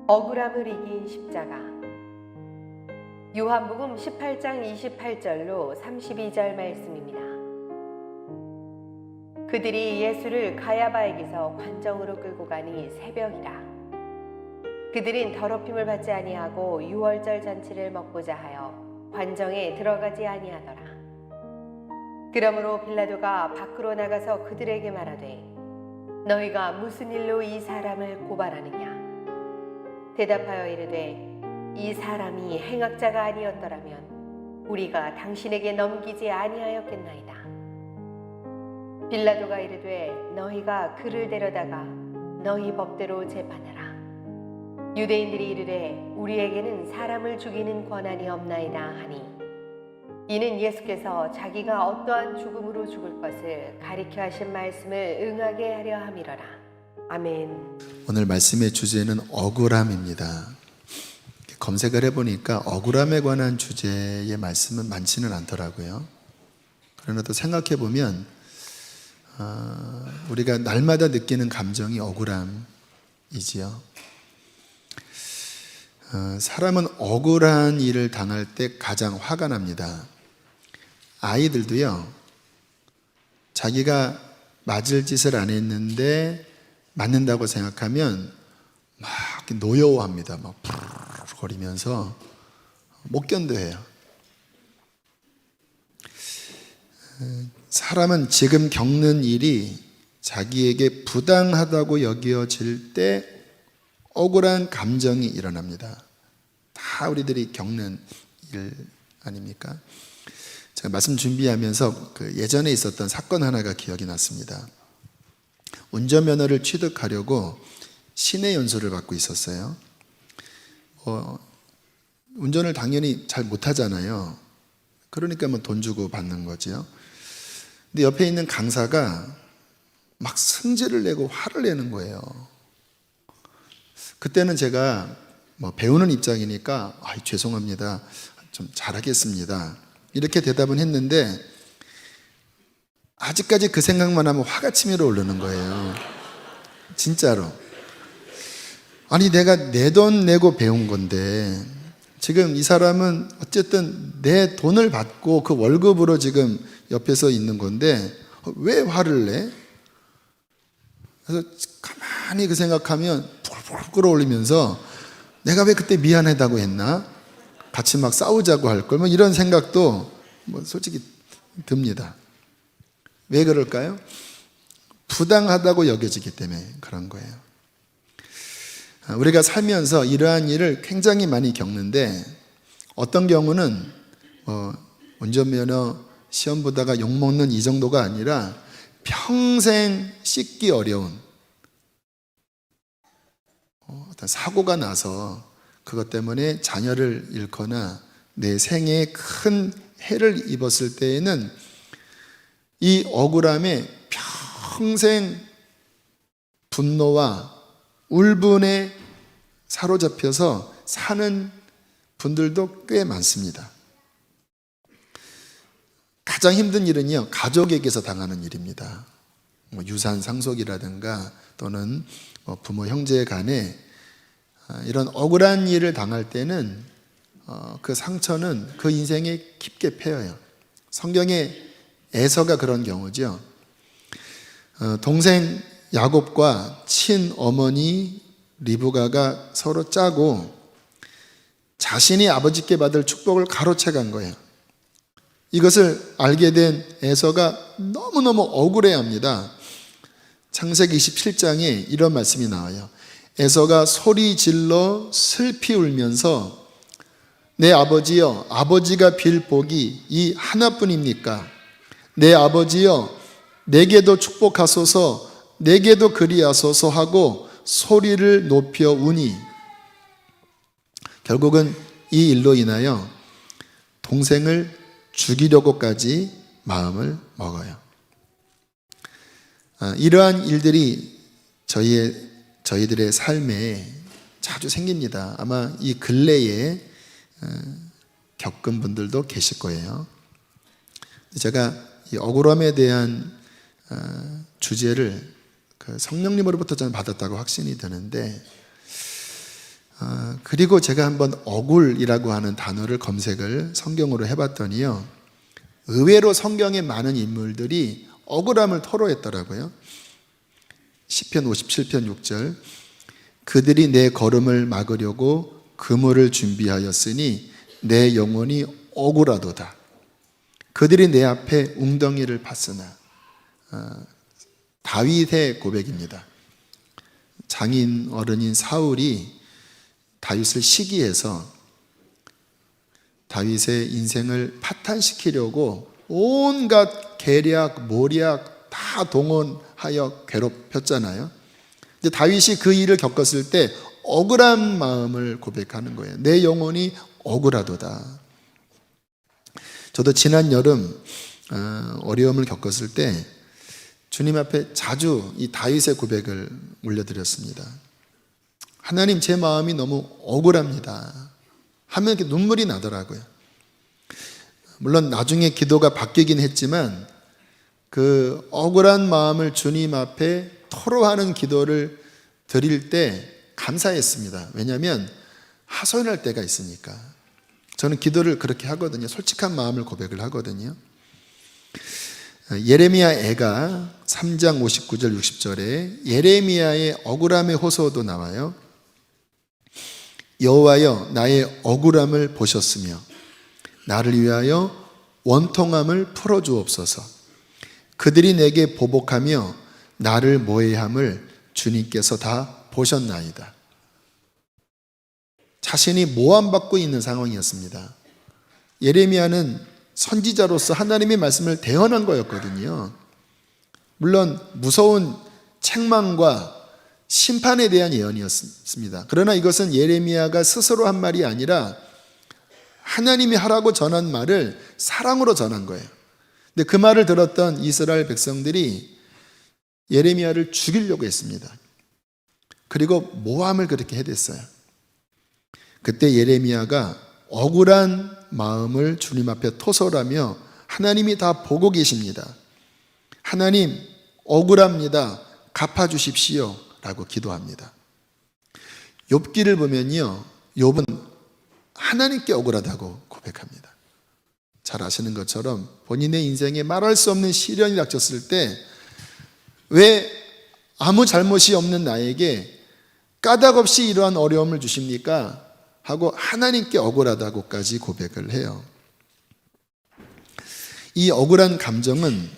억울함을 이긴 십자가. 요한복음 18장 28절로 32절 말씀입니다. 그들이 예수를 가야바에게서 관정으로 끌고 가니 새벽이라. 그들은 더럽힘을 받지 아니하고 유월절 잔치를 먹고자 하여 관정에 들어가지 아니하더라. 그러므로 빌라도가 밖으로 나가서 그들에게 말하되 너희가 무슨 일로 이 사람을 고발하느냐? 대답하여 이르되 이 사람이 행악자가 아니었더라면 우리가 당신에게 넘기지 아니하였겠나이다. 빌라도가 이르되 너희가 그를 데려다가 너희 법대로 재판하라. 유대인들이 이르되 우리에게는 사람을 죽이는 권한이 없나이다 하니 이는 예수께서 자기가 어떠한 죽음으로 죽을 것을 가리켜 하신 말씀을 응하게 하려 함이러라. 아멘. 오늘 말씀의 주제는 억울함입니다. 검색을 해보니까 억울함에 관한 주제의 말씀은 많지는 않더라고요. 그러나 또 생각해보면 우리가 날마다 느끼는 감정이 억울함이지요. 사람은 억울한 일을 당할 때 가장 화가 납니다. 아이들도요, 자기가 맞을 짓을 안 했는데 맞는다고 생각하면 막 노여워합니다. 막 거리면서 못 견뎌해요. 사람은 지금 겪는 일이 자기에게 부당하다고 여겨질 때 억울한 감정이 일어납니다. 다 우리들이 겪는 일 아닙니까? 제가 말씀 준비하면서 예전에 있었던 사건 하나가 기억이 났습니다. 운전면허를 취득하려고 시내 연수를 받고 있었어요. 운전을 당연히 잘 못하잖아요. 그러니까 돈 주고 받는 거죠. 근데 옆에 있는 강사가 막 승질을 내고 화를 내는 거예요. 그때는 제가 배우는 입장이니까 죄송합니다. 좀 잘하겠습니다. 이렇게 대답은 했는데 아직까지 그 생각만 하면 화가 치밀어 오르는 거예요. 진짜로. 아니 내가 내 돈 내고 배운 건데 지금 이 사람은 어쨌든 내 돈을 받고 그 월급으로 지금 옆에서 있는 건데 왜 화를 내? 그래서 가만히 그 생각하면 푹푹 끓어올리면서 내가 왜 그때 미안하다고 했나? 같이 막 싸우자고 할 걸 이런 생각도 솔직히 듭니다. 왜 그럴까요? 부당하다고 여겨지기 때문에 그런 거예요. 우리가 살면서 이러한 일을 굉장히 많이 겪는데 어떤 경우는 운전면허 시험 보다가 욕먹는 이 정도가 아니라 평생 씻기 어려운 어떤 사고가 나서 그것 때문에 자녀를 잃거나 내 생에 큰 해를 입었을 때에는 이 억울함에 평생 분노와 울분에 사로잡혀서 사는 분들도 꽤 많습니다. 가장 힘든 일은요, 가족에게서 당하는 일입니다. 유산 상속이라든가 또는 부모 형제 간에 이런 억울한 일을 당할 때는 그 상처는 그 인생에 깊게 패여요. 성경에 에서가 그런 경우죠. 동생 야곱과 친어머니 리브가가 서로 짜고 자신이 아버지께 받을 축복을 가로채간 거예요. 이것을 알게 된 에서가 너무너무 억울해합니다. 창세기 27장에 이런 말씀이 나와요. 에서가 소리 질러 슬피 울면서 내 아버지여, 아버지가 빌 복이 이 하나뿐입니까? 내 아버지여, 내게도 축복하소서, 내게도 그리하소서 하고 소리를 높여 우니 결국은 이 일로 인하여 동생을 죽이려고까지 마음을 먹어요. 이러한 일들이 저희들의 삶에 자주 생깁니다. 아마 이 근래에 겪은 분들도 계실 거예요. 제가 이 억울함에 대한 주제를 성령님으로부터 저는 받았다고 확신이 드는데 그리고 제가 한번 억울이라고 하는 단어를 검색을 성경으로 해봤더니요, 의외로 성경의 많은 인물들이 억울함을 토로했더라고요. 시편 57편 6절, 그들이 내 걸음을 막으려고 그물을 준비하였으니 내 영혼이 억울하도다. 그들이 내 앞에 웅덩이를 팠으나. 다윗의 고백입니다. 장인 어른인 사울이 다윗을 시기해서 다윗의 인생을 파탄시키려고 온갖 계략, 모략 다 동원하여 괴롭혔잖아요. 근데 다윗이 그 일을 겪었을 때 억울한 마음을 고백하는 거예요. 내 영혼이 억울하도다. 저도 지난 여름 어려움을 겪었을 때 주님 앞에 자주 이 다윗의 고백을 올려드렸습니다. 하나님, 제 마음이 너무 억울합니다 하면 이렇게 눈물이 나더라고요. 물론 나중에 기도가 바뀌긴 했지만 그 억울한 마음을 주님 앞에 토로하는 기도를 드릴 때 감사했습니다. 왜냐하면 하소연할 때가 있으니까. 저는 기도를 그렇게 하거든요. 솔직한 마음을 고백을 하거든요. 예레미야 애가 3장 59절 60절에 예레미야의 억울함의 호소도 나와요. 여호와여, 나의 억울함을 보셨으며 나를 위하여 원통함을 풀어주옵소서. 그들이 내게 보복하며 나를 모해함을 주님께서 다 보셨나이다. 자신이 모함받고 있는 상황이었습니다. 예레미야는 선지자로서 하나님의 말씀을 대언한 거였거든요. 물론 무서운 책망과 심판에 대한 예언이었습니다. 그러나 이것은 예레미야가 스스로 한 말이 아니라 하나님이 하라고 전한 말을 사랑으로 전한 거예요. 근데 그 말을 들었던 이스라엘 백성들이 예레미야를 죽이려고 했습니다. 그리고 모함을 그렇게 해댔어요. 그때 예레미야가 억울한 마음을 주님 앞에 토설하며 하나님이 다 보고 계십니다. 하나님, 억울합니다. 갚아주십시오 라고 기도합니다. 욥기를 보면요, 욥은 하나님께 억울하다고 고백합니다. 잘 아시는 것처럼 본인의 인생에 말할 수 없는 시련이 닥쳤을 때 왜 아무 잘못이 없는 나에게 까닭없이 이러한 어려움을 주십니까? 하고 하나님께 억울하다고까지 고백을 해요. 이 억울한 감정은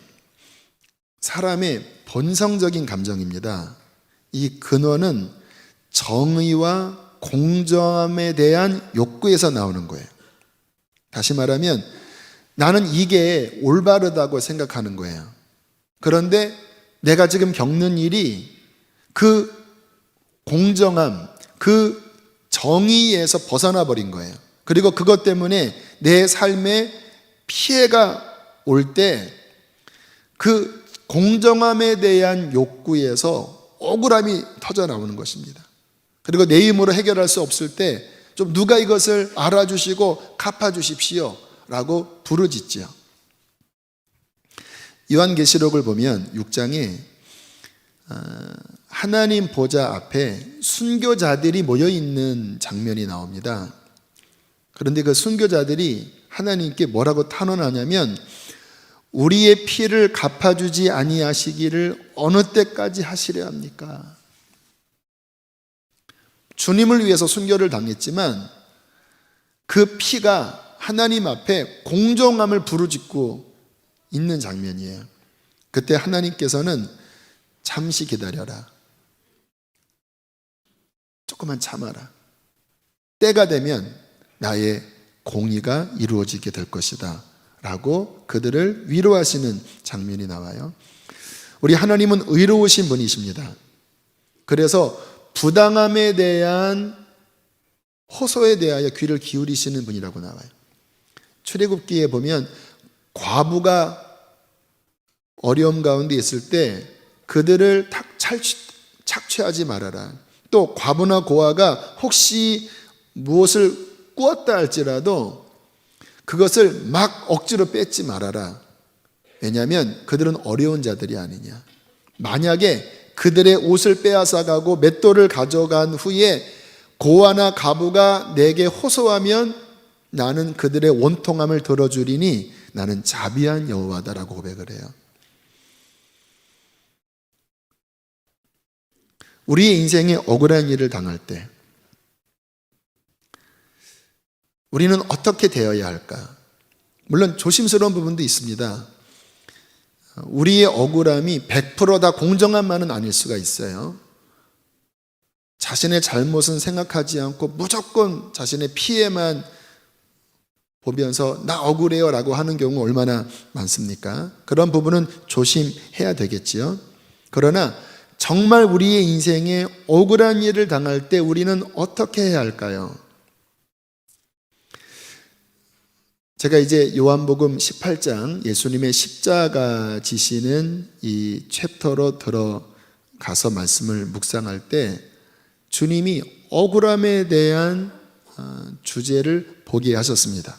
사람의 본성적인 감정입니다. 이 근원은 정의와 공정함에 대한 욕구에서 나오는 거예요. 다시 말하면 나는 이게 올바르다고 생각하는 거예요. 그런데 내가 지금 겪는 일이 그 공정함, 그 정의에서 벗어나 버린 거예요. 그리고 그것 때문에 내 삶에 피해가 올 때 그 공정함에 대한 욕구에서 억울함이 터져 나오는 것입니다. 그리고 내 힘으로 해결할 수 없을 때 좀 누가 이것을 알아주시고 갚아주십시오 라고 부르짖죠. 요한계시록을 보면 6장에 하나님 보좌 앞에 순교자들이 모여있는 장면이 나옵니다. 그런데 그 순교자들이 하나님께 뭐라고 탄원하냐면 우리의 피를 갚아주지 아니하시기를 어느 때까지 하시려 합니까? 주님을 위해서 순교를 당했지만 그 피가 하나님 앞에 공정함을 부르짖고 있는 장면이에요. 그때 하나님께서는 잠시 기다려라. 조금만 참아라. 때가 되면 나의 공의가 이루어지게 될 것이다 라고 그들을 위로하시는 장면이 나와요. 우리 하나님은 의로우신 분이십니다. 그래서 부당함에 대한 호소에 대하여 귀를 기울이시는 분이라고 나와요. 출애굽기에 보면 과부가 어려움 가운데 있을 때 그들을 착취하지 말아라. 또 과부나 고아가 혹시 무엇을 꾸었다 할지라도 그것을 막 억지로 뺏지 말아라. 왜냐하면 그들은 어려운 자들이 아니냐. 만약에 그들의 옷을 빼앗아가고 맷돌을 가져간 후에 고아나 과부가 내게 호소하면 나는 그들의 원통함을 들어주리니 나는 자비한 여호와다라고 고백을 해요. 우리의 인생에 억울한 일을 당할 때 우리는 어떻게 되어야 할까? 물론 조심스러운 부분도 있습니다. 우리의 억울함이 100%다 공정한만은 아닐 수가 있어요. 자신의 잘못은 생각하지 않고 무조건 자신의 피해만 보면서 나 억울해요 라고 하는 경우 얼마나 많습니까? 그런 부분은 조심해야 되겠지요. 그러나 정말 우리의 인생에 억울한 일을 당할 때 우리는 어떻게 해야 할까요? 제가 이제 요한복음 18장 예수님의 십자가 지시는 이 챕터로 들어가서 말씀을 묵상할 때 주님이 억울함에 대한 주제를 보게 하셨습니다.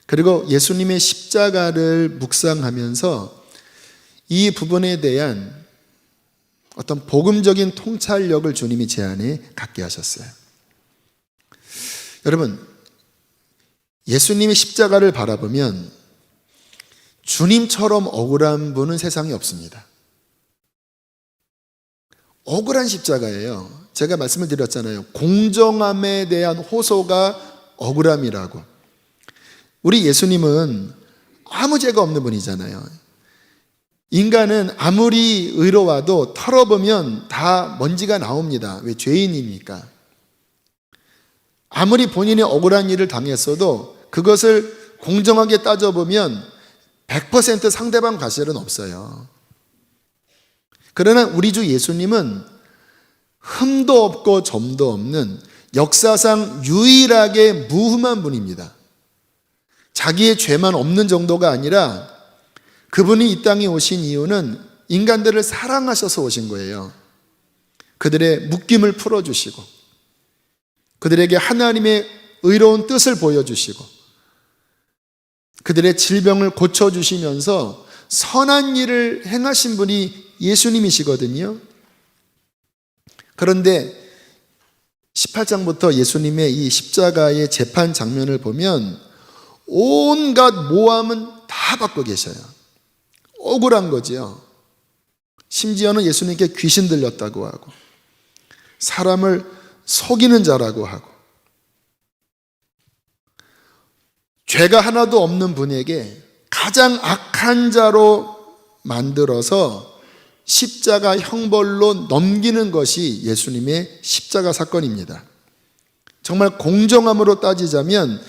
그리고 예수님의 십자가를 묵상하면서 이 부분에 대한 어떤 복음적인 통찰력을 주님이 제 안에 갖게 하셨어요. 여러분, 예수님의 십자가를 바라보면 주님처럼 억울한 분은 세상에 없습니다. 억울한 십자가예요. 제가 말씀을 드렸잖아요. 공정함에 대한 호소가 억울함이라고. 우리 예수님은 아무 죄가 없는 분이잖아요. 인간은 아무리 의로워도 털어보면 다 먼지가 나옵니다. 왜? 죄인이니까. 아무리 본인이 억울한 일을 당했어도 그것을 공정하게 따져보면 100% 상대방 과실은 없어요. 그러나 우리 주 예수님은 흠도 없고 점도 없는 역사상 유일하게 무흠한 분입니다. 자기의 죄만 없는 정도가 아니라 그분이 이 땅에 오신 이유는 인간들을 사랑하셔서 오신 거예요. 그들의 묶임을 풀어주시고 그들에게 하나님의 의로운 뜻을 보여주시고 그들의 질병을 고쳐주시면서 선한 일을 행하신 분이 예수님이시거든요. 그런데 18장부터 예수님의 이 십자가의 재판 장면을 보면 온갖 모함은 다 받고 계셔요. 억울한 거지요. 심지어는 예수님께 귀신 들렸다고 하고 사람을 속이는 자라고 하고 죄가 하나도 없는 분에게 가장 악한 자로 만들어서 십자가 형벌로 넘기는 것이 예수님의 십자가 사건입니다. 정말 공정함으로 따지자면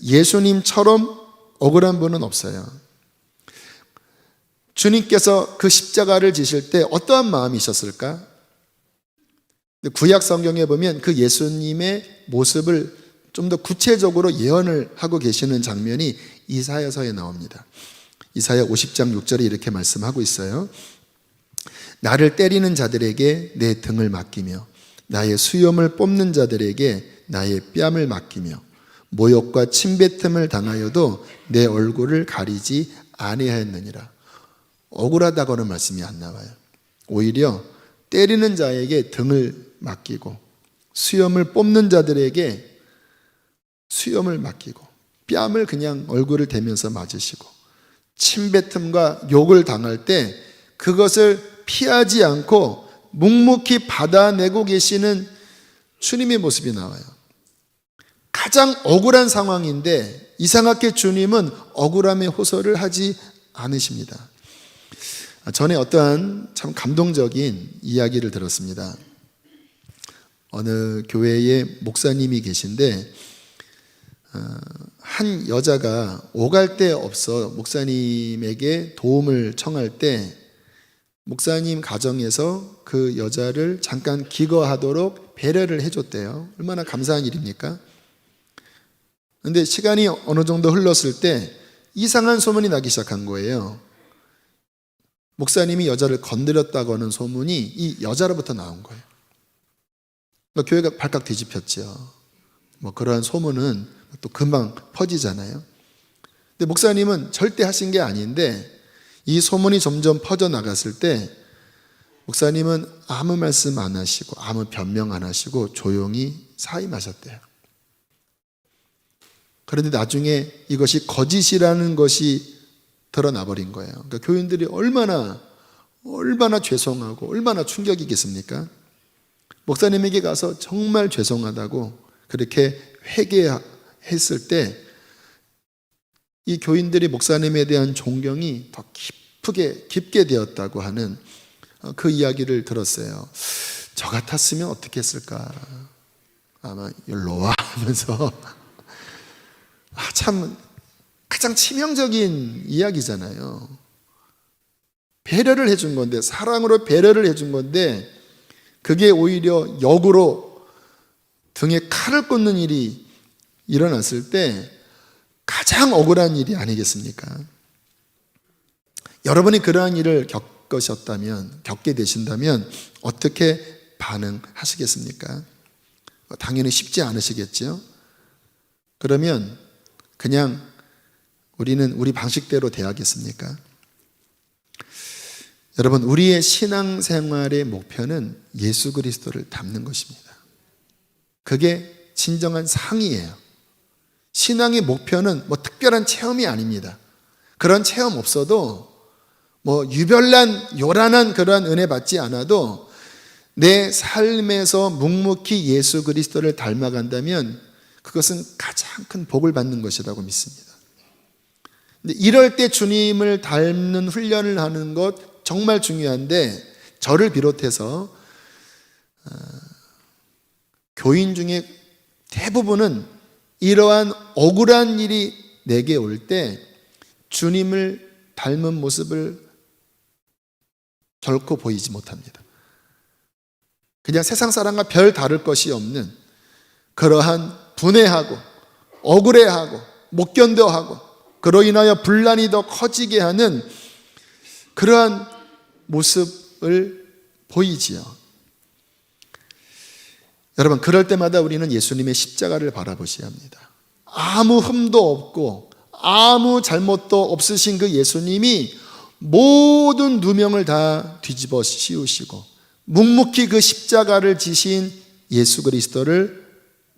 예수님처럼 억울한 분은 없어요. 주님께서 그 십자가를 지실 때 어떠한 마음이셨을까? 구약 성경에 보면 그 예수님의 모습을 좀 더 구체적으로 예언을 하고 계시는 장면이 이사야서에 나옵니다. 이사야 50장 6절에 이렇게 말씀하고 있어요. 나를 때리는 자들에게 내 등을 맡기며 나의 수염을 뽑는 자들에게 나의 뺨을 맡기며 모욕과 침뱉음을 당하여도 내 얼굴을 가리지 아니하였느니라. 억울하다고는 말씀이 안 나와요. 오히려 때리는 자에게 등을 맡기고 수염을 뽑는 자들에게 수염을 맡기고 뺨을 그냥 얼굴을 대면서 맞으시고 침뱉음과 욕을 당할 때 그것을 피하지 않고 묵묵히 받아내고 계시는 주님의 모습이 나와요. 가장 억울한 상황인데 이상하게 주님은 억울함의 호소를 하지 않으십니다. 전에 어떠한 참 감동적인 이야기를 들었습니다. 어느 교회에 목사님이 계신데 한 여자가 오갈 데 없어 목사님에게 도움을 청할 때 목사님 가정에서 그 여자를 잠깐 기거하도록 배려를 해줬대요. 얼마나 감사한 일입니까? 그런데 시간이 어느 정도 흘렀을 때 이상한 소문이 나기 시작한 거예요. 목사님이 여자를 건드렸다고 하는 소문이 이 여자로부터 나온 거예요. 교회가 발칵 뒤집혔죠. 그러한 소문은 또 금방 퍼지잖아요. 근데 목사님은 절대 하신 게 아닌데 이 소문이 점점 퍼져나갔을 때 목사님은 아무 말씀 안 하시고 아무 변명 안 하시고 조용히 사임하셨대요. 그런데 나중에 이것이 거짓이라는 것이 드러나 버린 거예요. 그러니까 교인들이 얼마나 죄송하고 얼마나 충격이겠습니까? 목사님에게 가서 정말 죄송하다고 그렇게 회개했을 때 이 교인들이 목사님에 대한 존경이 더 깊게 되었다고 하는 그 이야기를 들었어요. 저 같았으면 어떻게 했을까? 아마 일로 와 하면서 참 가장 치명적인 이야기잖아요. 배려를 해준 건데, 사랑으로 배려를 해준 건데 그게 오히려 역으로 등에 칼을 꽂는 일이 일어났을 때 가장 억울한 일이 아니겠습니까? 여러분이 그러한 일을 겪게 되신다면 어떻게 반응하시겠습니까? 당연히 쉽지 않으시겠죠? 그러면 그냥 우리는 우리 방식대로 대하겠습니까? 여러분, 우리의 신앙생활의 목표는 예수 그리스도를 닮는 것입니다. 그게 진정한 상이에요. 신앙의 목표는 특별한 체험이 아닙니다. 그런 체험 없어도 유별난 요란한 그러한 은혜 받지 않아도 내 삶에서 묵묵히 예수 그리스도를 닮아간다면 그것은 가장 큰 복을 받는 것이라고 믿습니다. 근데 이럴 때 주님을 닮는 훈련을 하는 것 정말 중요한데, 저를 비롯해서 교인 중에 대부분은 이러한 억울한 일이 내게 올 때 주님을 닮은 모습을 결코 보이지 못합니다. 그냥 세상 사람과 별 다를 것이 없는 그러한 분해하고 억울해하고 못 견뎌하고 그로 인하여 분란이 더 커지게 하는 그러한 모습을 보이지요. 여러분, 그럴 때마다 우리는 예수님의 십자가를 바라보셔야 합니다. 아무 흠도 없고 아무 잘못도 없으신 그 예수님이 모든 누명을 다 뒤집어 씌우시고 묵묵히 그 십자가를 지신 예수 그리스도를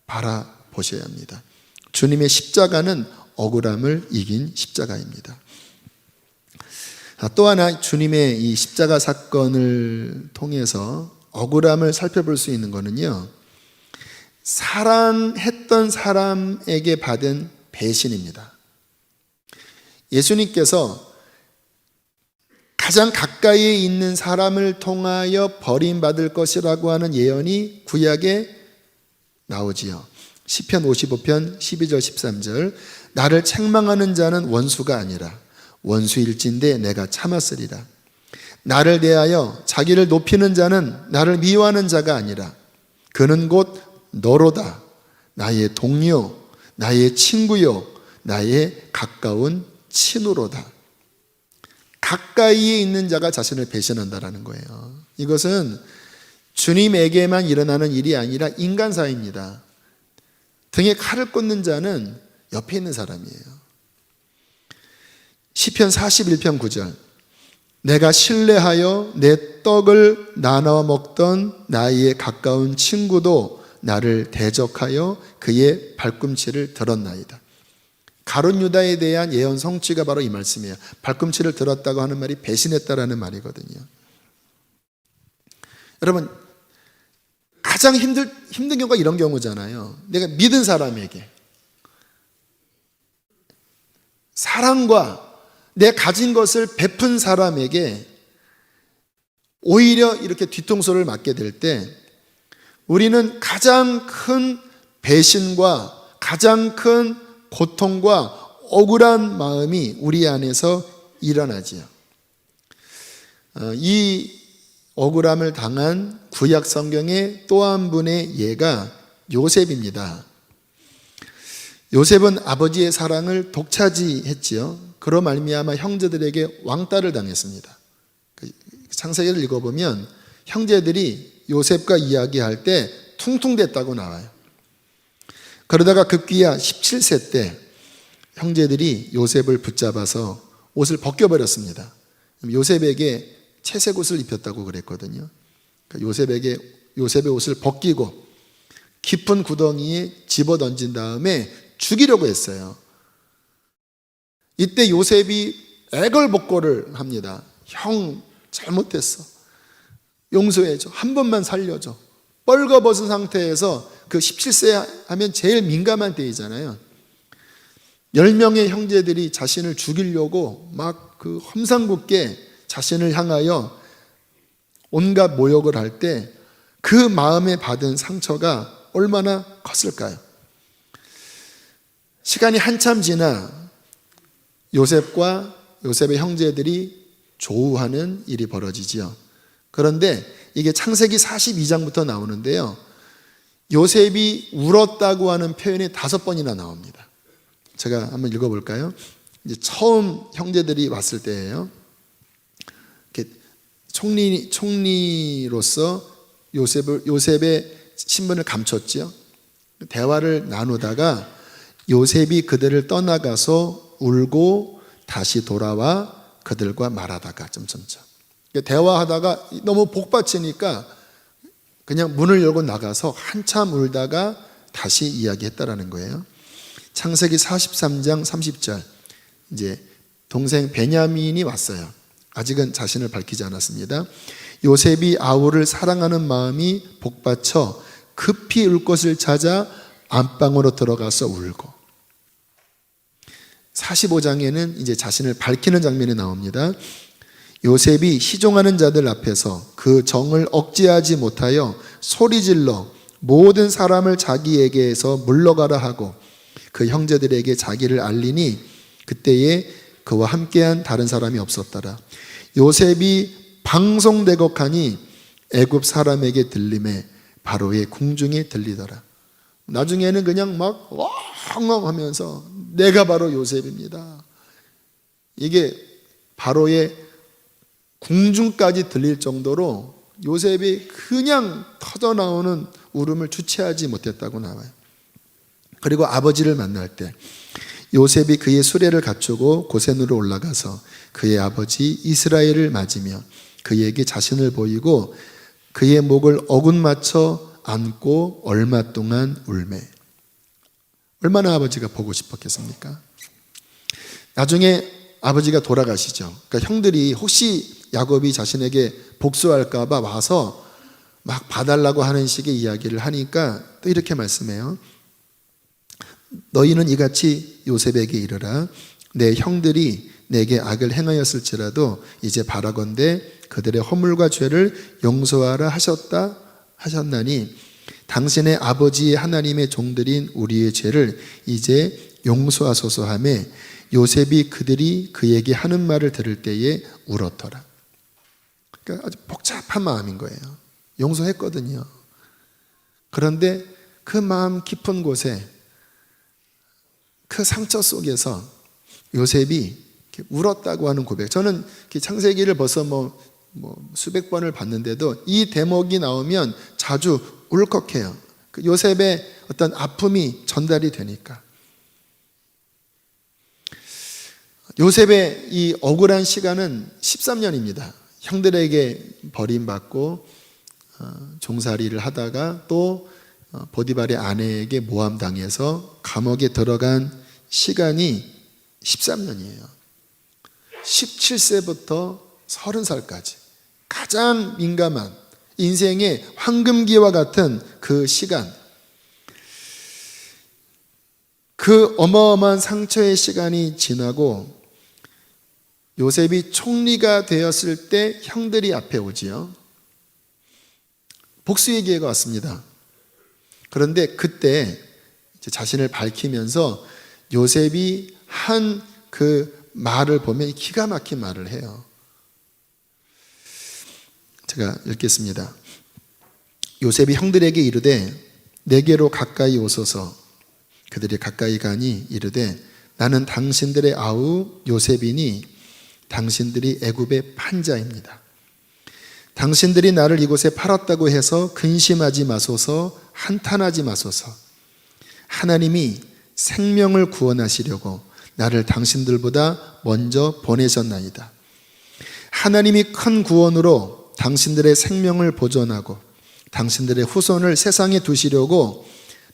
바라보셔야 합니다. 주님의 십자가는 억울함을 이긴 십자가입니다. 또 하나 주님의 이 십자가 사건을 통해서 억울함을 살펴볼 수 있는 것은요, 사랑했던 사람에게 받은 배신입니다. 예수님께서 가장 가까이에 있는 사람을 통하여 버림받을 것이라고 하는 예언이 구약에 나오지요. 시편 55편 12절 13절, 나를 책망하는 자는 원수가 아니라 원수일진데 내가 참았으리라. 나를 대하여 자기를 높이는 자는 나를 미워하는 자가 아니라 그는 곧 너로다. 나의 동료, 나의 친구요, 나의 가까운 친우로다. 가까이에 있는 자가 자신을 배신한다라는 거예요. 이것은 주님에게만 일어나는 일이 아니라 인간사입니다. 등에 칼을 꽂는 자는 옆에 있는 사람이에요. 시편 41편 9절, 내가 신뢰하여 내 떡을 나눠 먹던 나의 가까운 친구도 나를 대적하여 그의 발꿈치를 들었나이다. 가룟 유다에 대한 예언 성취가 바로 이 말씀이에요. 발꿈치를 들었다고 하는 말이 배신했다라는 말이거든요. 여러분, 가장 힘든 경우가 이런 경우잖아요. 내가 믿은 사람에게 사랑과 내 가진 것을 베푼 사람에게 오히려 이렇게 뒤통수를 맞게 될 때 우리는 가장 큰 배신과 가장 큰 고통과 억울한 마음이 우리 안에서 일어나지요. 이 억울함을 당한 구약 성경의 또 한 분의 예가 요셉입니다. 요셉은 아버지의 사랑을 독차지했지요. 그로 말미암아 형제들에게 왕따를 당했습니다. 창세기를 읽어보면 형제들이 요셉과 이야기할 때 퉁퉁댔다고 나와요. 그러다가 급기야 17세 때 형제들이 요셉을 붙잡아서 옷을 벗겨버렸습니다. 요셉에게 채색 옷을 입혔다고 그랬거든요. 그러니까 요셉의 옷을 벗기고 깊은 구덩이에 집어던진 다음에 죽이려고 했어요. 이때 요셉이 애걸복걸을 합니다. 형 잘못했어, 용서해줘, 한 번만 살려줘. 뻘거벗은 상태에서 그 17세 하면 제일 민감한 때이잖아요. 10명의 형제들이 자신을 죽이려고 막 그 험상궂게 자신을 향하여 온갖 모욕을 할 때 그 마음에 받은 상처가 얼마나 컸을까요? 시간이 한참 지나 요셉과 요셉의 형제들이 조우하는 일이 벌어지지요. 그런데 이게 창세기 42장부터 나오는데요, 요셉이 울었다고 하는 표현이 5번이나 나옵니다. 제가 한번 읽어볼까요? 이제 처음 형제들이 왔을 때예요. 이렇게 총리로서 요셉의 신분을 감췄죠. 대화를 나누다가 요셉이 그들을 떠나가서 울고 다시 돌아와 그들과 말하다가 대화하다가 너무 복받치니까 그냥 문을 열고 나가서 한참 울다가 다시 이야기했다라는 거예요. 창세기 43장 30절, 이제 동생 베냐민이 왔어요. 아직은 자신을 밝히지 않았습니다. 요셉이 아우를 사랑하는 마음이 복받쳐 급히 울 것을 찾아 안방으로 들어가서 울고, 45장에는 이제 자신을 밝히는 장면이 나옵니다. 요셉이 시종하는 자들 앞에서 그 정을 억제하지 못하여 소리질러 모든 사람을 자기에게서 물러가라 하고 그 형제들에게 자기를 알리니 그때에 그와 함께한 다른 사람이 없었더라. 요셉이 방송대곡하니 애굽 사람에게 들림에 바로의 궁중에 들리더라. 나중에는 그냥 막 엉엉하면서 내가 바로 요셉입니다, 이게 바로의 궁중까지 들릴 정도로 요셉이 그냥 터져나오는 울음을 주체하지 못했다고 나와요. 그리고 아버지를 만날 때 요셉이 그의 수레를 갖추고 고센으로 올라가서 그의 아버지 이스라엘을 맞으며 그에게 자신을 보이고 그의 목을 어긋맞춰 안고 얼마 동안 울매. 얼마나 아버지가 보고 싶었겠습니까? 나중에 아버지가 돌아가시죠. 그러니까 형들이 혹시 야곱이 자신에게 복수할까 봐 와서 막 봐달라고 하는 식의 이야기를 하니까 또 이렇게 말씀해요. 너희는 이같이 요셉에게 이르라. 내 형들이 내게 악을 행하였을지라도 이제 바라건대 그들의 허물과 죄를 용서하라 하셨나니 당신의 아버지의 하나님의 종들인 우리의 죄를 이제 용서하소서 하며 요셉이 그들이 그에게 하는 말을 들을 때에 울었더라. 그러니까 아주 복잡한 마음인 거예요. 용서했거든요. 그런데 그 마음 깊은 곳에, 그 상처 속에서 요셉이 울었다고 하는 고백. 저는 창세기를 벌써 수백 번을 봤는데도 이 대목이 나오면 자주 울컥해요. 요셉의 어떤 아픔이 전달이 되니까. 요셉의 이 억울한 시간은 13년입니다. 형들에게 버림받고 종살이를 하다가 또 보디발의 아내에게 모함당해서 감옥에 들어간 시간이 13년이에요. 17세부터 30살까지 가장 민감한 인생의 황금기와 같은 그 시간, 그 어마어마한 상처의 시간이 지나고 요셉이 총리가 되었을 때 형들이 앞에 오지요. 복수의 기회가 왔습니다. 그런데 그때 자신을 밝히면서 요셉이 한 그 말을 보면 기가 막힌 말을 해요. 제가 읽겠습니다. 요셉이 형들에게 이르되 내게로 가까이 오소서. 그들이 가까이 가니 이르되 나는 당신들의 아우 요셉이니 당신들이 애굽의 판자입니다. 당신들이 나를 이곳에 팔았다고 해서 근심하지 마소서, 한탄하지 마소서. 하나님이 생명을 구원하시려고 나를 당신들보다 먼저 보내셨나이다. 하나님이 큰 구원으로 당신들의 생명을 보존하고 당신들의 후손을 세상에 두시려고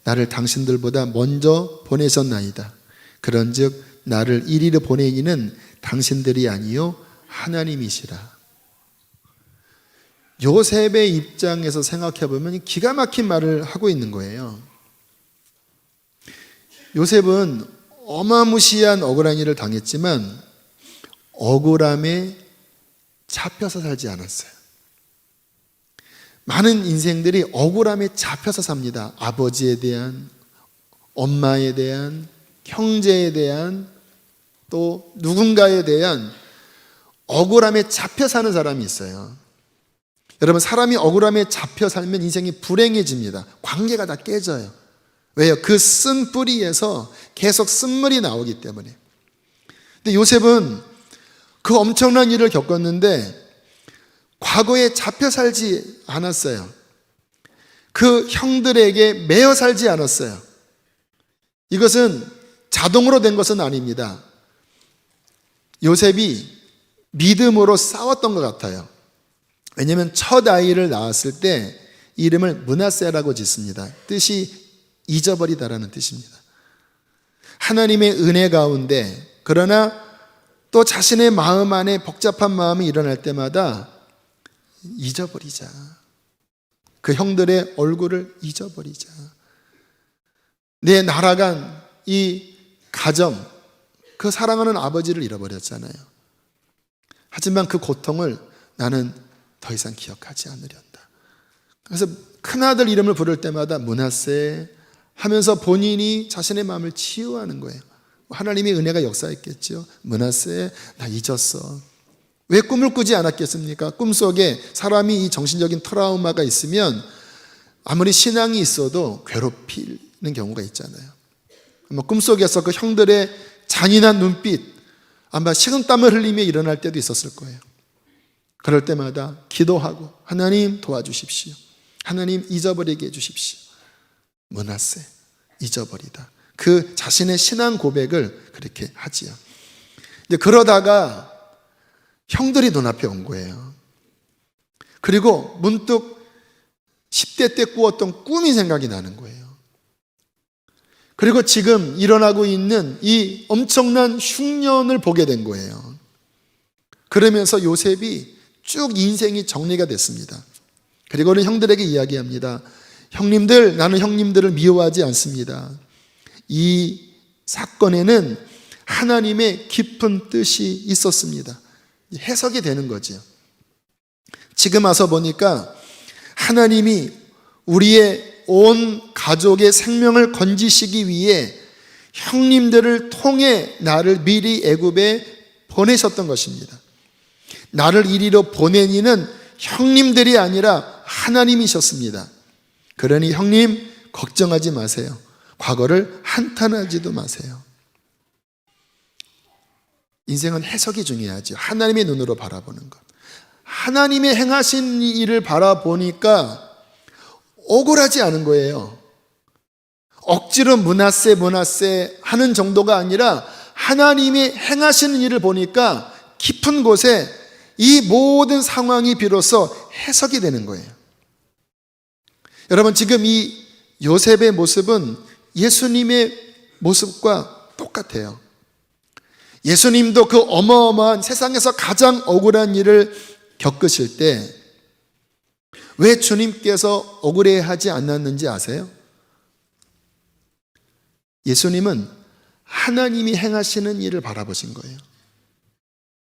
나를 당신들보다 먼저 보내셨나이다. 그런즉 나를 이리로 보내기는 당신들이 아니요 하나님이시라. 요셉의 입장에서 생각해 보면 기가 막힌 말을 하고 있는 거예요. 요셉은 어마무시한 억울한 일을 당했지만 억울함에 잡혀서 살지 않았어요. 많은 인생들이 억울함에 잡혀서 삽니다. 아버지에 대한, 엄마에 대한, 형제에 대한, 또 누군가에 대한 억울함에 잡혀 사는 사람이 있어요. 여러분, 사람이 억울함에 잡혀 살면 인생이 불행해집니다. 관계가 다 깨져요. 왜요? 그 쓴 뿌리에서 계속 쓴물이 나오기 때문에. 근데 요셉은 그 엄청난 일을 겪었는데 과거에 잡혀 살지 않았어요. 그 형들에게 매여 살지 않았어요. 이것은 자동으로 된 것은 아닙니다. 요셉이 믿음으로 싸웠던 것 같아요. 왜냐하면 첫 아이를 낳았을 때 이름을 므낫세라고 짓습니다. 뜻이 잊어버리다라는 뜻입니다. 하나님의 은혜 가운데, 그러나 또 자신의 마음 안에 복잡한 마음이 일어날 때마다 잊어버리자. 그 형들의 얼굴을 잊어버리자. 내 날아간 이 가정, 그 사랑하는 아버지를 잃어버렸잖아요. 하지만 그 고통을 나는 더 이상 기억하지 않으련다. 그래서 큰아들 이름을 부를 때마다 므낫세 하면서 본인이 자신의 마음을 치유하는 거예요. 하나님의 은혜가 역사했겠죠. 므낫세, 나 잊었어. 왜 꿈을 꾸지 않았겠습니까? 꿈속에 사람이 이 정신적인 트라우마가 있으면 아무리 신앙이 있어도 괴롭히는 경우가 있잖아요. 아마 꿈속에서 그 형들의 잔인한 눈빛, 아마 식은땀을 흘리며 일어날 때도 있었을 거예요. 그럴 때마다 기도하고 하나님 도와주십시오. 하나님 잊어버리게 해주십시오. 므낫세, 잊어버리다. 그 자신의 신앙 고백을 그렇게 하지요. 근데 그러다가 형들이 눈앞에 온 거예요. 그리고 문득 10대 때 꾸었던 꿈이 생각이 나는 거예요. 그리고 지금 일어나고 있는 이 엄청난 흉년을 보게 된 거예요. 그러면서 요셉이 쭉 인생이 정리가 됐습니다. 그리고는 형들에게 이야기합니다. 형님들, 나는 형님들을 미워하지 않습니다. 이 사건에는 하나님의 깊은 뜻이 있었습니다. 해석이 되는 거죠. 지금 와서 보니까 하나님이 우리의 온 가족의 생명을 건지시기 위해 형님들을 통해 나를 미리 애굽에 보내셨던 것입니다. 나를 이리로 보낸 이는 형님들이 아니라 하나님이셨습니다. 그러니 형님 걱정하지 마세요. 과거를 한탄하지도 마세요. 인생은 해석이 중요하죠. 하나님의 눈으로 바라보는 것. 하나님의 행하신 일을 바라보니까 억울하지 않은 거예요. 억지로 므낫세 하는 정도가 아니라 하나님의 행하시는 일을 보니까 깊은 곳에 이 모든 상황이 비로소 해석이 되는 거예요. 여러분, 지금 이 요셉의 모습은 예수님의 모습과 똑같아요. 예수님도 그 어마어마한 세상에서 가장 억울한 일을 겪으실 때 왜 주님께서 억울해하지 않았는지 아세요? 예수님은 하나님이 행하시는 일을 바라보신 거예요.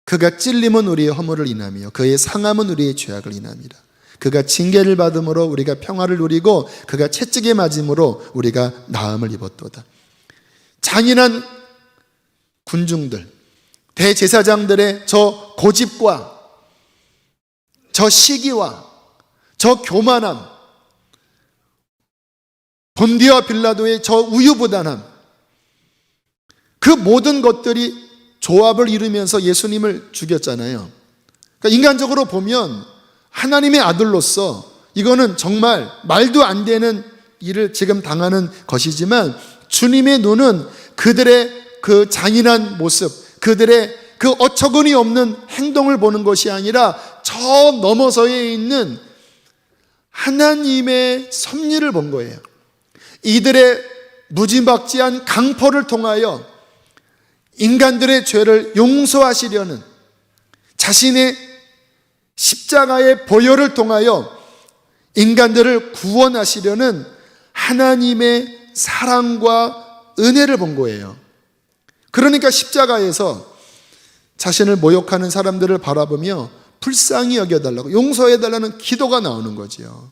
그가 찔림은 우리의 허물을 인하며 그의 상함은 우리의 죄악을 인함이라. 그가 징계를 받음으로 우리가 평화를 누리고 그가 채찍에 맞음으로 우리가 나음을 입었도다. 잔인한 군중들, 대제사장들의 저 고집과 저 시기와 저 교만함, 본디와 빌라도의 저 우유부단함, 그 모든 것들이 조합을 이루면서 예수님을 죽였잖아요. 그러니까 인간적으로 보면 하나님의 아들로서 이거는 정말 말도 안 되는 일을 지금 당하는 것이지만 주님의 눈은 그들의 그 잔인한 모습, 그들의 그 어처구니 없는 행동을 보는 것이 아니라 저 너머서에 있는 하나님의 섭리를 본 거예요. 이들의 무지막지한 강포를 통하여 인간들의 죄를 용서하시려는, 자신의 십자가의 보혈을 통하여 인간들을 구원하시려는 하나님의 사랑과 은혜를 본 거예요. 그러니까 십자가에서 자신을 모욕하는 사람들을 바라보며 불쌍히 여겨달라고, 용서해달라는 기도가 나오는 거지요.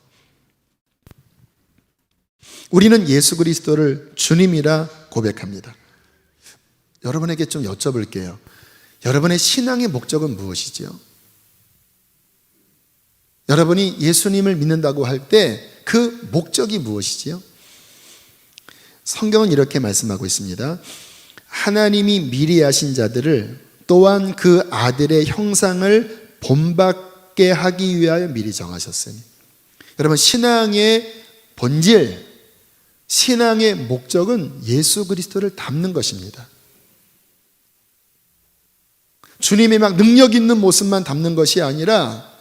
우리는 예수 그리스도를 주님이라 고백합니다. 여러분에게 좀 여쭤볼게요. 여러분의 신앙의 목적은 무엇이지요? 여러분이 예수님을 믿는다고 할 때 그 목적이 무엇이지요? 성경은 이렇게 말씀하고 있습니다. 하나님이 미리 하신 자들을 또한 그 아들의 형상을 본받게 하기 위하여 미리 정하셨으니. 여러분, 신앙의 본질, 신앙의 목적은 예수 그리스도를 닮는 것입니다. 주님의 막 능력 있는 모습만 닮는 것이 아니라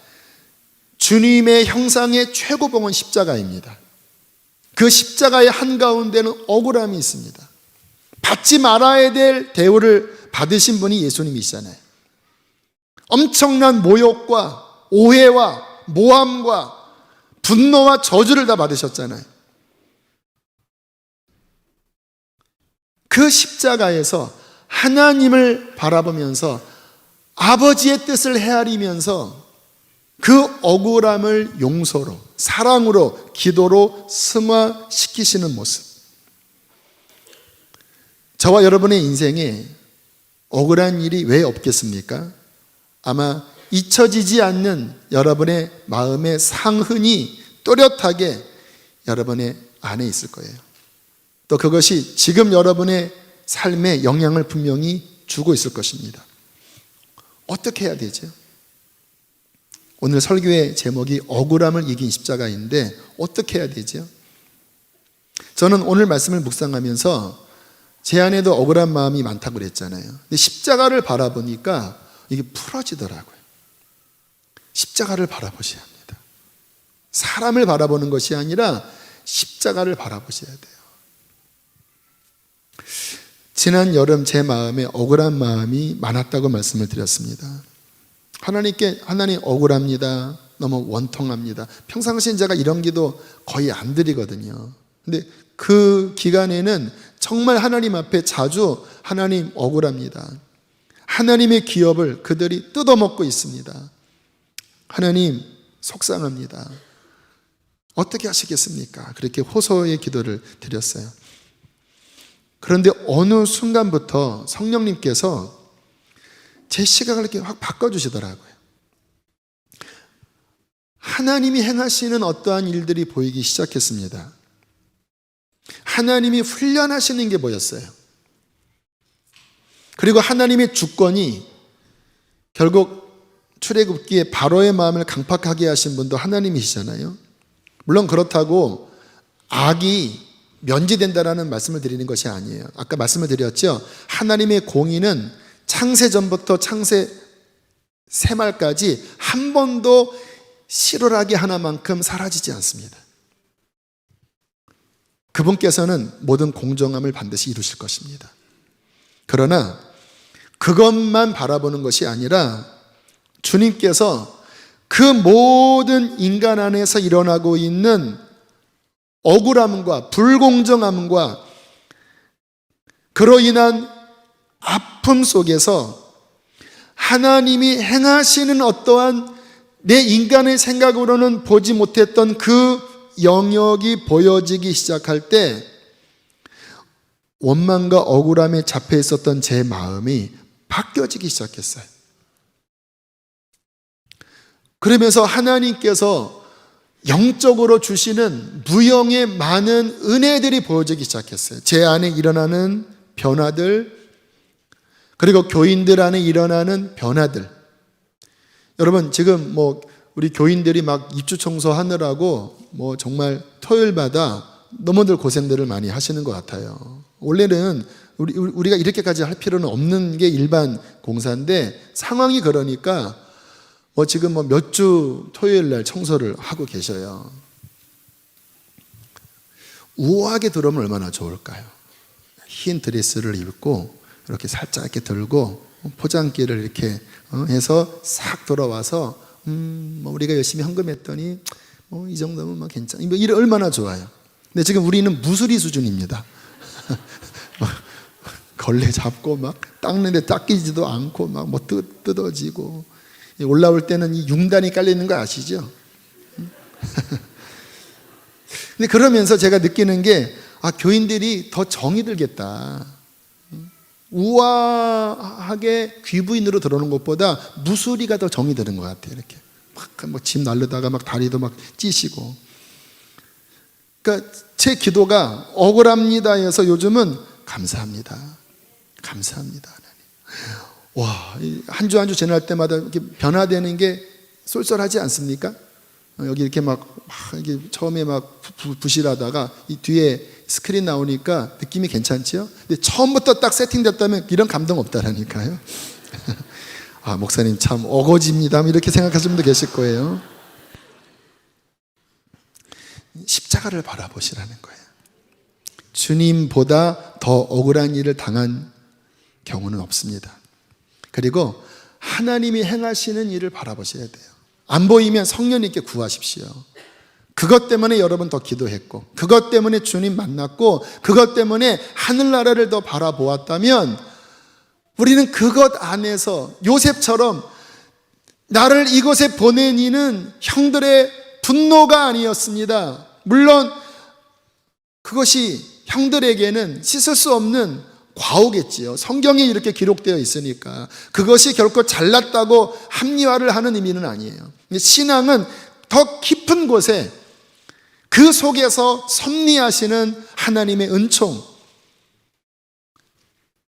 주님의 형상의 최고봉은 십자가입니다. 그 십자가의 한가운데는 억울함이 있습니다. 받지 말아야 될 대우를 받으신 분이 예수님이시잖아요. 엄청난 모욕과 오해와 모함과 분노와 저주를 다 받으셨잖아요. 그 십자가에서 하나님을 바라보면서 아버지의 뜻을 헤아리면서 그 억울함을 용서로, 사랑으로, 기도로 승화시키시는 모습. 저와 여러분의 인생에 억울한 일이 왜 없겠습니까? 아마 잊혀지지 않는 여러분의 마음의 상흔이 또렷하게 여러분의 안에 있을 거예요. 또 그것이 지금 여러분의 삶에 영향을 분명히 주고 있을 것입니다. 어떻게 해야 되죠? 오늘 설교의 제목이 억울함을 이긴 십자가인데 어떻게 해야 되죠? 저는 오늘 말씀을 묵상하면서 제 안에도 억울한 마음이 많다고 그랬잖아요. 근데 십자가를 바라보니까 이게 풀어지더라고요. 십자가를 바라보셔야 합니다. 사람을 바라보는 것이 아니라 십자가를 바라보셔야 돼요. 지난 여름 제 마음에 억울한 마음이 많았다고 말씀을 드렸습니다. 하나님 억울합니다. 너무 원통합니다. 평상시엔 제가 이런 기도 거의 안 드리거든요. 근데 그 기간에는 정말 하나님 앞에 자주 하나님 억울합니다. 하나님의 기업을 그들이 뜯어먹고 있습니다. 하나님 속상합니다. 어떻게 하시겠습니까? 그렇게 호소의 기도를 드렸어요. 그런데 어느 순간부터 성령님께서 제 시각을 이렇게 확 바꿔주시더라고요. 하나님이 행하시는 어떠한 일들이 보이기 시작했습니다. 하나님이 훈련하시는 게 보였어요. 그리고 하나님의 주권이 결국 출애굽기에 바로의 마음을 강팍하게 하신 분도 하나님이시잖아요. 물론 그렇다고 악이 면제된다라는 말씀을 드리는 것이 아니에요. 아까 말씀을 드렸죠. 하나님의 공의는 창세 전부터 창세 새말까지 한 번도 실오라기 하나만큼 사라지지 않습니다. 그분께서는 모든 공정함을 반드시 이루실 것입니다. 그러나 그것만 바라보는 것이 아니라 주님께서 그 모든 인간 안에서 일어나고 있는 억울함과 불공정함과 그로 인한 아픔 속에서 하나님이 행하시는 어떠한 내 인간의 생각으로는 보지 못했던 그 영역이 보여지기 시작할 때 원망과 억울함에 잡혀 있었던 제 마음이 바뀌어지기 시작했어요. 그러면서 하나님께서 영적으로 주시는 무형의 많은 은혜들이 보여지기 시작했어요. 제 안에 일어나는 변화들, 그리고 교인들 안에 일어나는 변화들. 여러분, 지금 우리 교인들이 막 입주 청소하느라고 정말 토요일마다 너무들 고생들을 많이 하시는 것 같아요. 원래는 우리가 이렇게까지 할 필요는 없는 게 일반 공사인데 상황이 그러니까 지금 몇 주 토요일 날 청소를 하고 계셔요. 우아하게 들어오면 얼마나 좋을까요? 흰 드레스를 입고 이렇게 살짝 이렇게 들고 포장기를 이렇게 해서 싹 돌아와서 우리가 열심히 헌금했더니 이 정도면 괜찮아. 이래 얼마나 좋아요. 근데 지금 우리는 무수리 수준입니다. 걸레 잡고 막 닦는데 닦이지도 않고 막 뜯어지고 올라올 때는 이 융단이 깔려 있는 거 아시죠? 근데 그러면서 제가 느끼는 게 교인들이 더 정이 들겠다. 우아하게 귀부인으로 들어오는 것보다 무수리가 더 정이 드는 것 같아요. 이렇게 막 집 날르다가 막 다리도 막 찌시고. 그러니까 제 기도가 억울합니다 해서 요즘은 감사합니다. 감사합니다. 와, 한 주 한 주 지날 때마다 이렇게 변화되는 게 쏠쏠하지 않습니까? 여기 이렇게 이게 처음에 막 부실하다가 이 뒤에 스크린 나오니까 느낌이 괜찮지요? 근데 처음부터 딱 세팅됐다면 이런 감동 없다라니까요. 목사님 참 어거지입니다. 이렇게 생각하시는 분도 계실 거예요. 십자가를 바라보시라는 거예요. 주님보다 더 억울한 일을 당한 경우는 없습니다. 그리고 하나님이 행하시는 일을 바라보셔야 돼요. 안 보이면 성령님께 구하십시오. 그것 때문에 여러분 더 기도했고, 그것 때문에 주님 만났고, 그것 때문에 하늘나라를 더 바라보았다면 우리는 그것 안에서 요셉처럼 나를 이곳에 보낸 이는 형들의 분노가 아니었습니다. 물론 그것이 형들에게는 씻을 수 없는 과오겠지요. 성경에 이렇게 기록되어 있으니까 그것이 결코 잘났다고 합리화를 하는 의미는 아니에요. 신앙은 더 깊은 곳에 그 속에서 섭리하시는 하나님의 은총.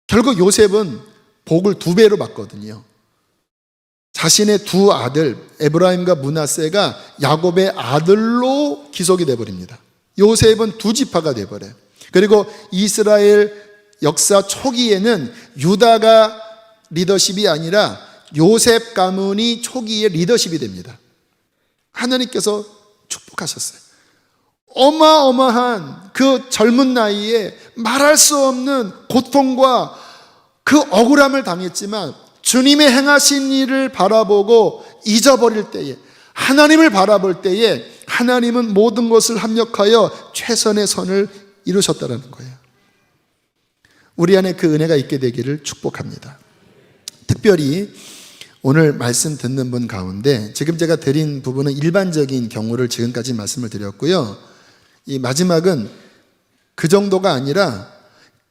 결국 요셉은 복을 2배로 받거든요. 자신의 2 아들 에브라임과 므낫세가 야곱의 아들로 기속이 되어버립니다. 요셉은 2지파가 되어버려요. 그리고 이스라엘 역사 초기에는 유다가 리더십이 아니라 요셉 가문이 초기에 리더십이 됩니다. 하나님께서 축복하셨어요. 어마어마한 그 젊은 나이에 말할 수 없는 고통과 그 억울함을 당했지만 주님의 행하신 일을 바라보고 잊어버릴 때에, 하나님을 바라볼 때에 하나님은 모든 것을 합력하여 최선의 선을 이루셨다는 거예요. 우리 안에 그 은혜가 있게 되기를 축복합니다. 특별히 오늘 말씀 듣는 분 가운데 지금 제가 드린 부분은 일반적인 경우를 지금까지 말씀을 드렸고요. 이 마지막은 그 정도가 아니라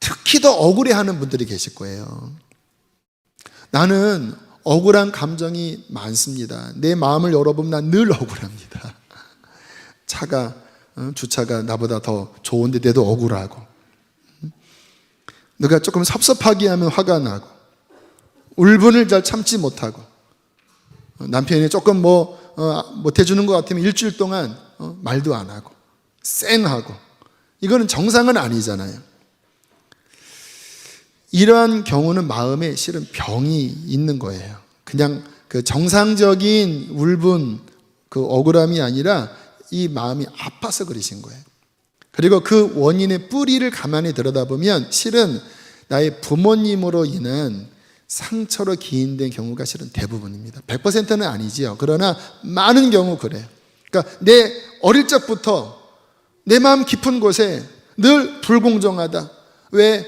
특히 더 억울해하는 분들이 계실 거예요. 나는 억울한 감정이 많습니다. 내 마음을 열어보면 난 늘 억울합니다. 주차가 나보다 더 좋은데 내도 억울하고, 누가 조금 섭섭하게 하면 화가 나고, 울분을 잘 참지 못하고, 남편이 조금 못해주는 것 같으면 일주일 동안 말도 안 하고 쌩하고, 이거는 정상은 아니잖아요. 이러한 경우는 마음에 실은 병이 있는 거예요. 그냥 그 정상적인 울분, 그 억울함이 아니라 이 마음이 아파서 그러신 거예요. 그리고 그 원인의 뿌리를 가만히 들여다보면 실은 나의 부모님으로 인한 상처로 기인된 경우가 실은 대부분입니다. 100%는 아니지요. 그러나 많은 경우 그래요. 그러니까 내 어릴 적부터 내 마음 깊은 곳에 늘 불공정하다. 왜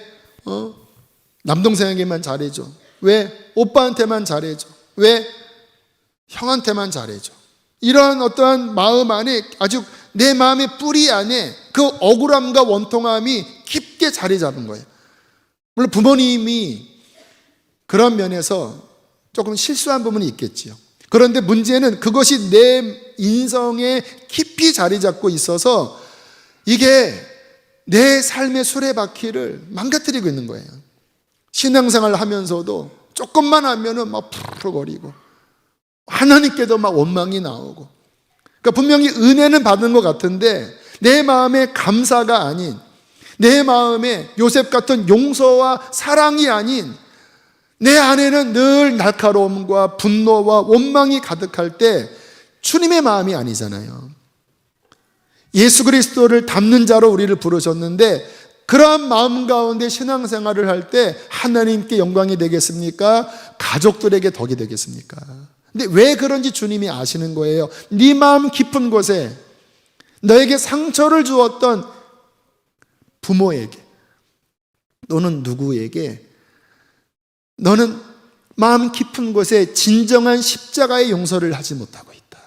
남동생에게만 잘해줘? 왜 오빠한테만 잘해줘? 왜 형한테만 잘해줘? 이러한 어떠한 마음 안에, 아주 내 마음의 뿌리 안에 그 억울함과 원통함이 깊게 자리 잡은 거예요. 물론 부모님이 그런 면에서 조금 실수한 부분이 있겠지요. 그런데 문제는 그것이 내 인성에 깊이 자리 잡고 있어서 이게 내 삶의 수레바퀴를 망가뜨리고 있는 거예요. 신앙생활을 하면서도 조금만 하면은 막 푸르거리고, 하나님께도 막 원망이 나오고, 그러니까 분명히 은혜는 받은 것 같은데 내 마음에 감사가 아닌, 내 마음에 요셉 같은 용서와 사랑이 아닌 내 안에는 늘 날카로움과 분노와 원망이 가득할 때 주님의 마음이 아니잖아요. 예수 그리스도를 닮는 자로 우리를 부르셨는데 그러한 마음 가운데 신앙생활을 할 때 하나님께 영광이 되겠습니까? 가족들에게 덕이 되겠습니까? 근데 왜 그런지 주님이 아시는 거예요. 네 마음 깊은 곳에 너에게 상처를 주었던 부모에게 또는 누구에게 너는 마음 깊은 곳에 진정한 십자가의 용서를 하지 못하고 있다.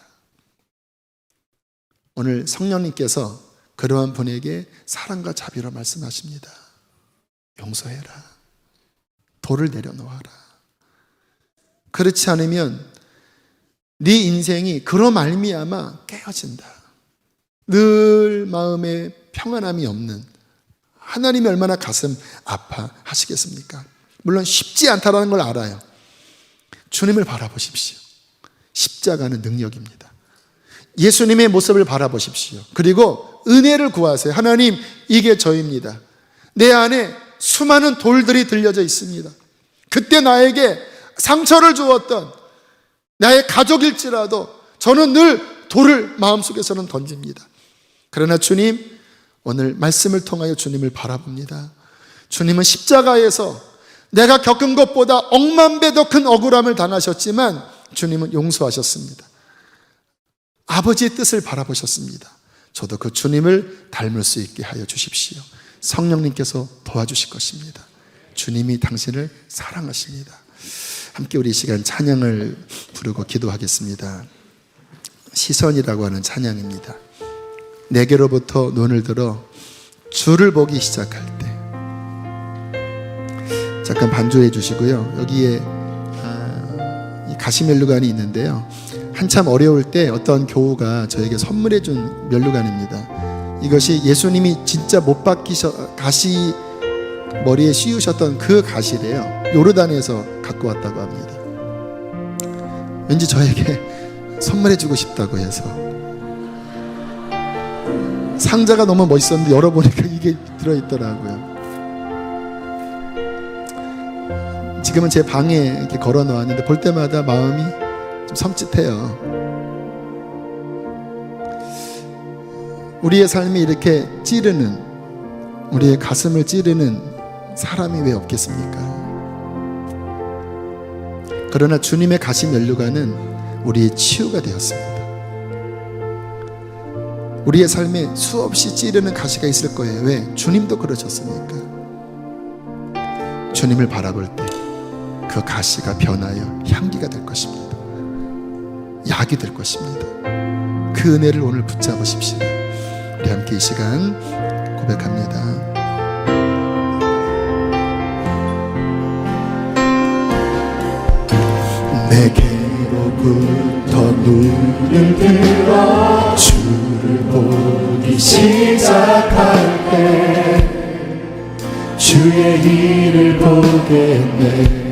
오늘 성령님께서 그러한 분에게 사랑과 자비로 말씀하십니다. 용서해라. 돌을 내려놓아라. 그렇지 않으면 네 인생이 그로 말미암아 깨어진다. 늘 마음에 평안함이 없는, 하나님이 얼마나 가슴 아파하시겠습니까? 물론 쉽지 않다는 걸 알아요. 주님을 바라보십시오. 십자가는 능력입니다. 예수님의 모습을 바라보십시오. 그리고 은혜를 구하세요. 하나님, 이게 저입니다. 내 안에 수많은 돌들이 들려져 있습니다. 그때 나에게 상처를 주었던 나의 가족일지라도 저는 늘 돌을 마음속에서는 던집니다. 그러나 주님, 오늘 말씀을 통하여 주님을 바라봅니다. 주님은 십자가에서 내가 겪은 것보다 억만 배 더 큰 억울함을 당하셨지만 주님은 용서하셨습니다. 아버지의 뜻을 바라보셨습니다. 저도 그 주님을 닮을 수 있게 하여 주십시오. 성령님께서 도와주실 것입니다. 주님이 당신을 사랑하십니다. 함께 우리 이 시간 찬양을 부르고 기도하겠습니다. 시선이라고 하는 찬양입니다. 내게로부터 눈을 들어 주를 보기 시작할 때. 잠깐 반주해 주시고요. 여기에 이 가시면류관이 있는데요. 한참 어려울 때 어떤 교우가 저에게 선물해 준 면류관입니다. 이것이 예수님이 진짜 못 박히셔 가시 머리에 씌우셨던 그 가시래요. 요르단에서 갖고 왔다고 합니다. 왠지 저에게 선물해 주고 싶다고 해서. 상자가 너무 멋있었는데 열어보니까 이게 들어있더라고요. 지금은 제 방에 이렇게 걸어 놓았는데 볼 때마다 마음이 좀 섬찟해요. 우리의 삶이 이렇게 찌르는, 우리의 가슴을 찌르는 사람이 왜 없겠습니까? 그러나 주님의 가시 면류관은 우리의 치유가 되었습니다. 우리의 삶에 수없이 찌르는 가시가 있을 거예요. 왜? 주님도 그러셨으니까. 주님을 바라볼 때 그 가시가 변하여 향기가 될 것입니다. 약이 될 것입니다. 그 은혜를 오늘 붙잡으십시오. 우리 함께 이 시간 고백합니다. 내게로부터 눈을 들어 주를 보기 시작할 때 주의 일을 보겠네.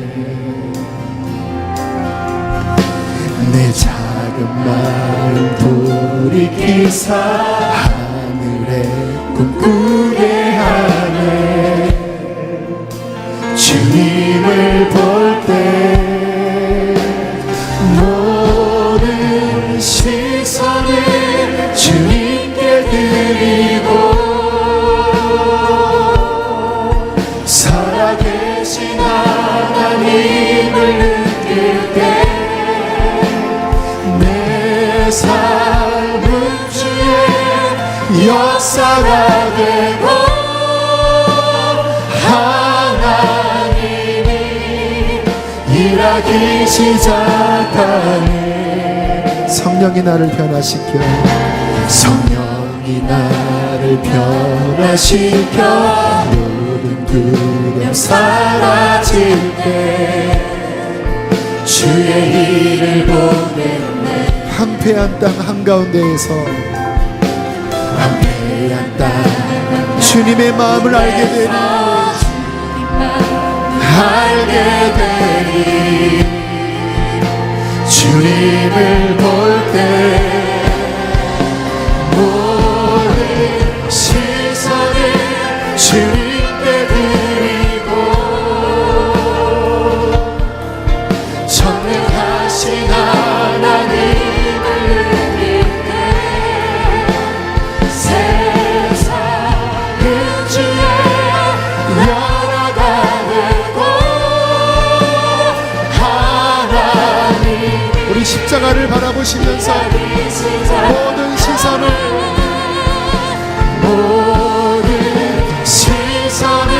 내 작은 마음 돌이키사 하늘에 꿈꾸게 하네. 주님을 볼 때 모든 시선을 주님께 드리고 살아계신 하나님을 느낄 때 내 삶은 주의 역사가 되고 하나님이 일하기 시작하네. 성령이 나를 변화시켜, 성령이 나를 변화시켜 모든 두려움 사라질 때 주의 일을 보내. 황폐한 땅 한가운데에서 황폐한 땅 주님의 마음을 알게 되리, 알게 되리. 주님을 볼 때 모든 시선을 주님께 십자가를 바라보시면서 모든 시선을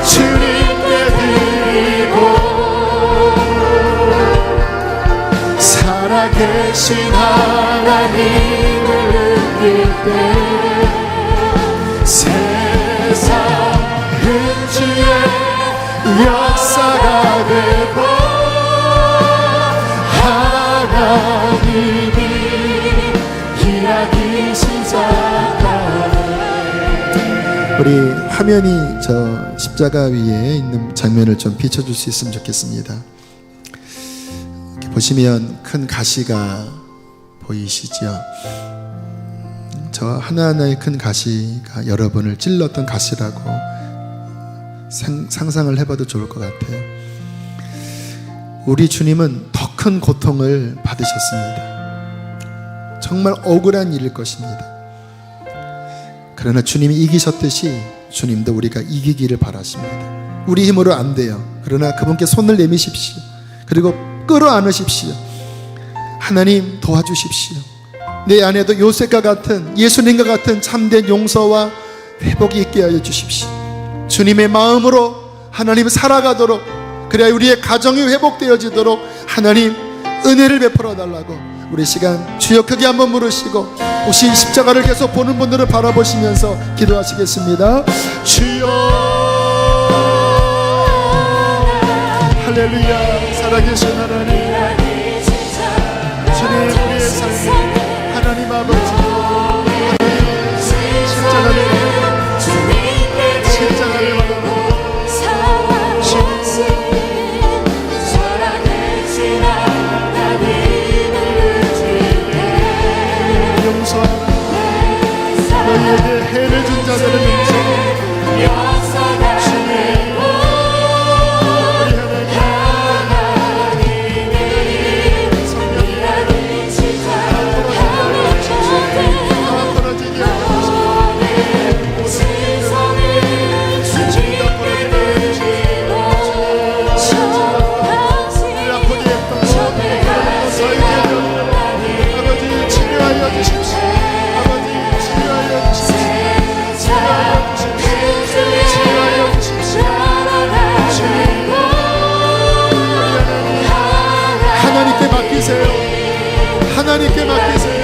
주님께 드리고 살아계신 하나님을 느낄 때 세상은 주의 역사가 되고 하나님이 일하기 시작하네. 우리 화면이 저 십자가 위에 있는 장면을 좀 비춰줄 수 있으면 좋겠습니다. 이렇게 보시면 큰 가시가 보이시죠? 저 하나하나의 큰 가시가 여러분을 찔렀던 가시라고 상상을 해봐도 좋을 것 같아요. 우리 주님은 더 큰 고통을 받으셨습니다. 정말 억울한 일일 것입니다. 그러나 주님이 이기셨듯이 주님도 우리가 이기기를 바라십니다. 우리 힘으로 안 돼요. 그러나 그분께 손을 내미십시오. 그리고 끌어안으십시오. 하나님 도와주십시오. 내 안에도 요셉과 같은, 예수님과 같은 참된 용서와 회복이 있게 하여 주십시오. 주님의 마음으로 하나님 살아가도록, 그래야 우리의 가정이 회복되어지도록 하나님 은혜를 베풀어 달라고 우리 시간 주여 크게 한번 부르시고 혹시 십자가를 계속 보는 분들을 바라보시면서 기도하시겠습니다. 주여 할렐루야. 살아계신 하나님, 주님 우리의 삶이 하나님 아버지 십자가를 바라보고 너희에게 해를 준 자들을 용서하고 우리 하나님 성령이 다 풀어지게 아버지 치료하여 주십시오. 하나님께 맡기세요. 하나님께 맡기세요.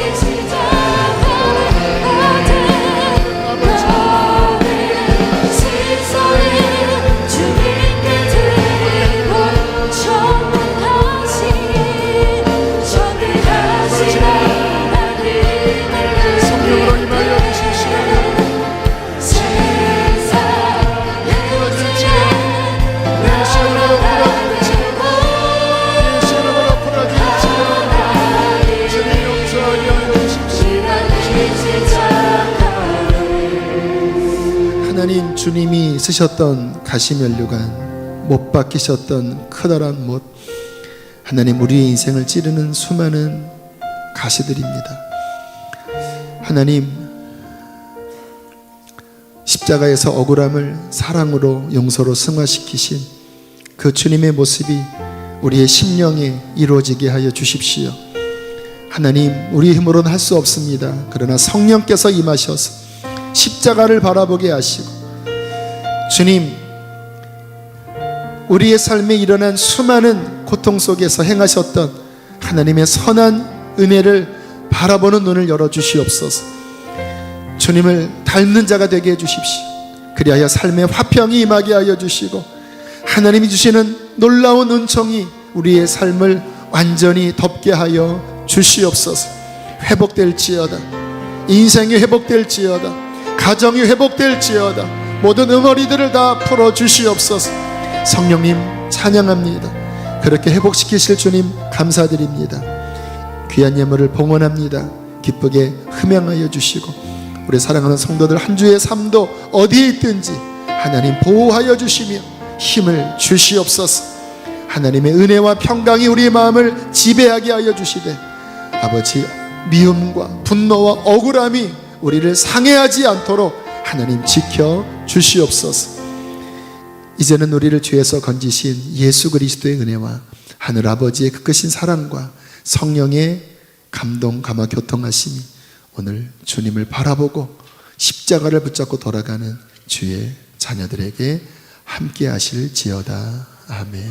성령으로 임하여 주십시오. 하나님, 주님이 쓰셨던 가시면류관, 못 박히셨던 커다란 못, 하나님 우리의 인생을 찌르는 수많은 가시들입니다. 하나님, 십자가에서 억울함을 사랑으로 용서로 승화시키신 그 주님의 모습이 우리의 심령에 이루어지게 하여 주십시오. 하나님, 우리 힘으로는 할 수 없습니다. 그러나 성령께서 임하셔서 십자가를 바라보게 하시고, 주님, 우리의 삶에 일어난 수많은 고통 속에서 행하셨던 하나님의 선한 은혜를 바라보는 눈을 열어주시옵소서. 주님을 닮는 자가 되게 해주십시오. 그리하여 삶의 화평이 임하게 하여 주시고, 하나님이 주시는 놀라운 은총이 우리의 삶을 완전히 덮게 하여 주시옵소서. 회복될지어다. 인생이 회복될지어다. 가정이 회복될지어다. 모든 응어리들을 다 풀어주시옵소서. 성령님 찬양합니다. 그렇게 회복시키실 주님 감사드립니다. 귀한 예물을 봉헌합니다. 기쁘게 흠양하여 주시고, 우리 사랑하는 성도들 한 주의 삶도 어디에 있든지 하나님 보호하여 주시며 힘을 주시옵소서. 하나님의 은혜와 평강이 우리의 마음을 지배하게 하여 주시되, 아버지, 미움과 분노와 억울함이 우리를 상해하지 않도록 하나님 지켜 주시옵소서. 이제는 우리를 죄에서 건지신 예수 그리스도의 은혜와 하늘 아버지의 그 크신 사랑과 성령의 감동, 감화, 교통하심이 오늘 주님을 바라보고 십자가를 붙잡고 돌아가는 주의 자녀들에게 함께 하실지어다. 아멘.